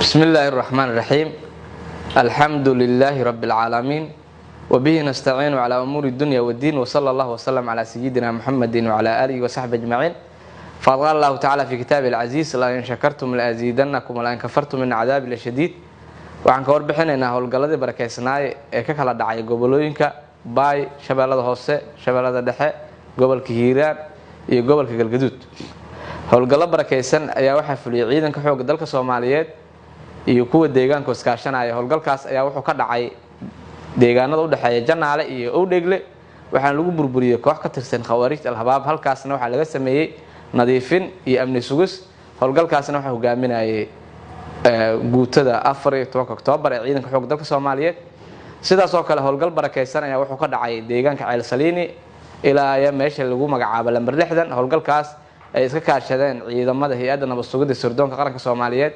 بسم الله الرحمن الرحيم. الحمد لله رب العالمين وبه نستعين على أمور الدنيا والدين وصلى الله وسلم على سيدنا محمد وعلى آله وصحبه أجمعين. فقال الله تعالى في كتابه العزيز لئن شكرتم لأزيدنكم ولئن كفرتم من عذاب لشديد. waxaan ka warbixinaynaa howlgalladii barakeysanay ee ka kala dhacay gobolooyinka Baay, Shabeellada Hoose, Shabeellada Dhexe, gobolka Hiiraan iyo gobolka Galgaduud. howlgallo barakeysan ayaa waxa fuliyay ciidanka xoogga dalka Soomaaliyeed iyo kuwa deegaanka iskaashanaya. howlgalkaas ayaa wuxuu ka dhacay deegaanada u dhaxeeya Janaale iyo Owdheegle, waxaan lagu burburiyay koox ka tirsan khawaarijta al-Habaab. halkaasna waxa laga sameeyay nadiifin iyo amni sugis. howlgalkaasna waxa hogaaminayay guutada 14 Oktoobar ee ciidanka xoogga dalka Soomaaliyeed. sidaas oo kale howlgal barakeysan ayaa wuxuu ka dhacay deegaanka Ceel Saliini ilaa meesha lagu magacaabo lambar 60. howlgalkaas ay iska kaashadeen ciidamada hay'adda nabad sugidda sirdoonka qaranka Soomaaliyeed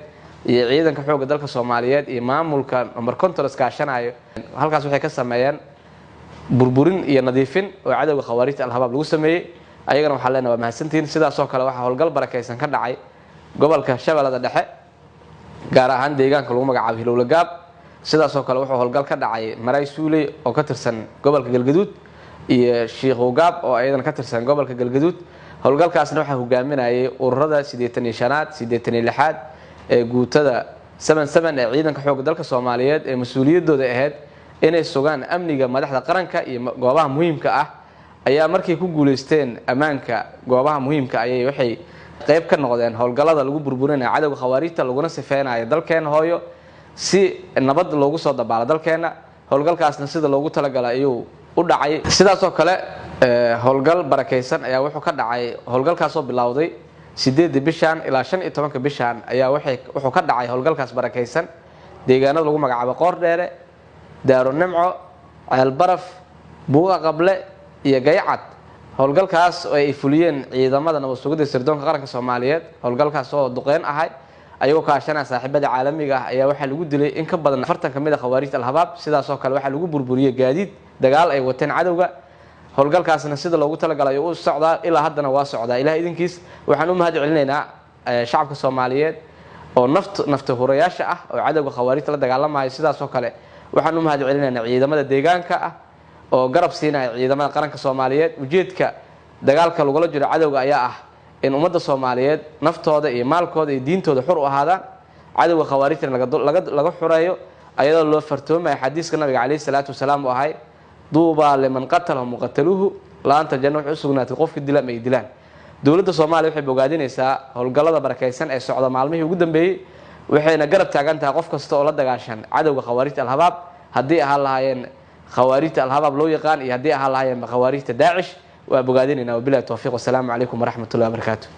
iyo ciidanka xoogga dalka Soomaaliyeed iyo maamulka lambar kontor iskaashanayo. halkaas waxay ka sameeyeen burburin iyo nadiifin oo cadawga khawaarijta al-Habaab lagu sameeyay. ayagana waxa leenahay waa mahadsantiin. sidaas oo kale waxa howlgal barakeysan ka dhacay gobolka Shabeellada Dhexe, gaar ahaan deegaanka lagu magacaabo Hilowle Gaab. sidaas oo kale wuxuu howlgal ka dhacay Maray Suuley oo ka tirsan gobolka Galgaduud iyo Sheekhow Gaab oo ayadana ka tirsan gobolka Galgaduud. howlgalkaasna waxa hogaaminayay ururada 85aad 86aad ee guutada 77 ee ciidanka xoogga dalka Soomaaliyeed ee mas'uuliyadooda ahayd inay sugaan amniga madaxda qaranka iyo goobaha muhiimka ah. ayaa markii ku guuleysteen amaanka goobaha muhiimka ayay waxay qayb ka noqdeen howlgallada lagu burburinayo cadawga khawaarijta laguna sifeynayo dalkeena hooyo si nabad loogu soo dabaalo dalkeena. howlgalkaasna sida loogu talagalay ayuu u dhacay. sidaas oo kale howlgal barakeysan ayaa wuxuu ka dhacay. howlgalkaas oo bilowday 8 bishan ilaa 15 bishan ayaa wuxuu ka dhacay howlgalkaas barakeysan deegaanada lagu magacaabo Qoordheere, Daaro Nimco, Ceel Baraf, Buuqa Qable iyo Gayacad. howlgalkaas oo ay fuliyeen ciidamada nabad sugidda sirdoonka qaranka Soomaaliyeed. howlgalkaas oo duqeyn ahay ayuu kaashanaa saaxiibada caalamiga ah ayaa waxa lagu dilay in ka badan 40 kamid ah khawaarijta al-Habaab. sidaas oo kale waxa lagu burburiyay gaadiid dagaal ay wateen cadawga. howlgalkaasna sida loogu talagalay uu socdaa ilaa haddana waa socdaa. ilaahay idinkiis waxaan u mahad celinaynaa shacabka Soomaaliyeed oo nafta hurayaasha ah oo cadawga khawaarijta la dagaalamaya. sidaas oo kale waxaan u mahad celinaynaa ciidamada deegaanka ah oo garab siinaya ciidamada qaranka Soomaaliyeed. ujeedka dagaalka lagula jiro cadawga ayaa ah in ummadda Soomaaliyeed naftooda iyo maalkooda iyo diintooda xur u ahaadaan, cadawga khawaarijta laga xureeyo ayadoo loo fartoomayo xadiiska nabiga kaleey salaatu wasalaam oo ahay duuba liman qatalahu muqataluhu laanta janno wuxuu sugnaatay qofka dila may dilaan. dawladda Soomaaliya waxay bogaadinaysaa howlgallada barakeysan ee socda maalmihii ugu dambeeyay, waxayna garab taagan tahay qof kasta oo la dagaashan cadawga khawaarijta al-Habaab, haddii ahaan lahaayeen khawaarijta al-Habaab loo yaqaan iyo haddii ahaan lahaayeen khawaarijta Daacish. waa bogaadinayna. wabillahi tawfiiq. wassalaamu calaykum waraxmatullahi wabarakaatuh.